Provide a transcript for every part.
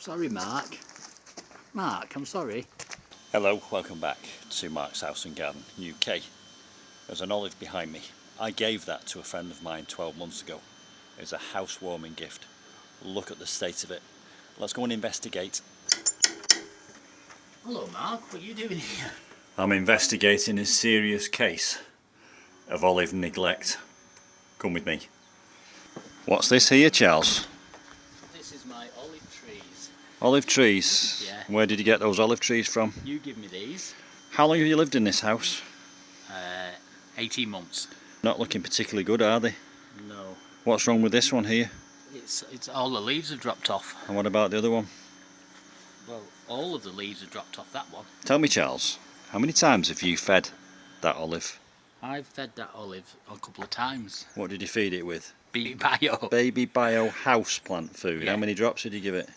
Sorry, Mark. Mark, I'm sorry. Hello, welcome back to Mark's House and Garden, UK. There's an olive behind me. I gave that to a friend of mine 12 months ago. It's a housewarming gift. Look at the state of it. Let's go and investigate. Hello, Mark. What are you doing here? I'm investigating a serious case of olive neglect. Come with me. What's this here, Charles? This is my olive trees. Olive trees? Yeah. Where did you get those olive trees from? You give me these. How long have you lived in this house? 18 months. Not looking particularly good, are they? No. What's wrong with this one here? It's all the leaves have dropped off. And what about the other one? Well, all of the leaves have dropped off that one. Tell me, Charles, how many times have you fed that olive? I've fed that olive a couple of times. What did you feed it with? Baby bio. Baby bio house plant food. Yeah. How many drops did you give it?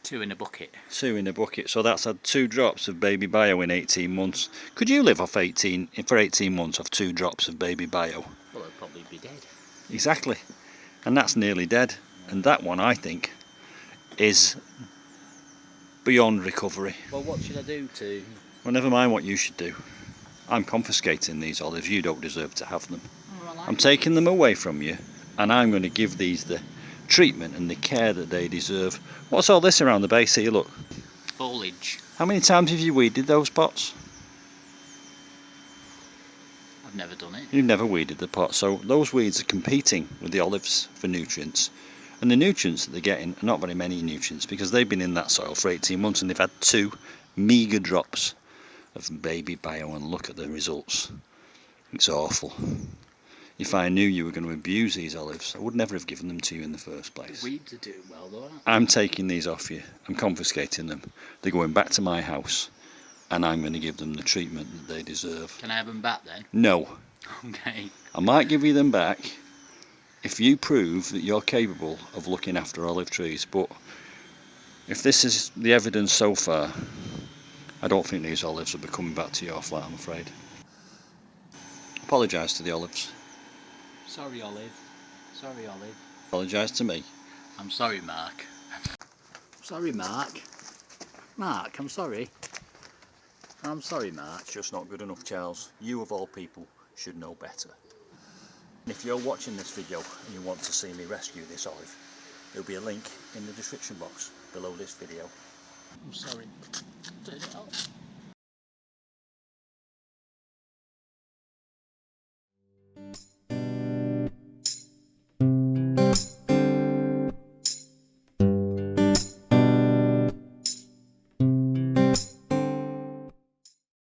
2 in a bucket. 2 in a bucket. So that's had 2 drops of baby bio in 18 months. Could you live off 18 months off 2 drops of baby bio? Well, it'd probably be dead. Exactly. And that's nearly dead. And that one, I think, is beyond recovery. Well, what should I do to... Well, never mind what you should do. I'm confiscating these olives. You don't deserve to have them. I'm taking them away from you, and I'm going to give these the treatment and the care that they deserve. What's all this around the base here? Look. Foliage. How many times have you weeded those pots? I've never done it. You've never weeded the pot, so those weeds are competing with the olives for nutrients. And the nutrients that they're getting are not very many nutrients because they've been in that soil for 18 months and they've had 2 meagre drops of baby bio, and look at the results. It's awful. If I knew you were going to abuse these olives, I would never have given them to you in the first place. The weeds are doing well though, aren't I'm taking these off you. I'm confiscating them. They're going back to my house, and I'm going to give them the treatment that they deserve. Can I have them back then? No. Okay. I might give you them back if you prove that you're capable of looking after olive trees, but if this is the evidence so far, I don't think these olives will be coming back to your flat, I'm afraid. Apologise to the olives. Sorry, Olive. Sorry, Olive. Apologise to me. I'm sorry, Mark. Sorry, Mark. Mark, I'm sorry. I'm sorry, Mark. It's just not good enough, Charles. You, of all people, should know better. And if you're watching this video and you want to see me rescue this olive, there'll be a link in the description box below this video. I'm sorry. Turn it off.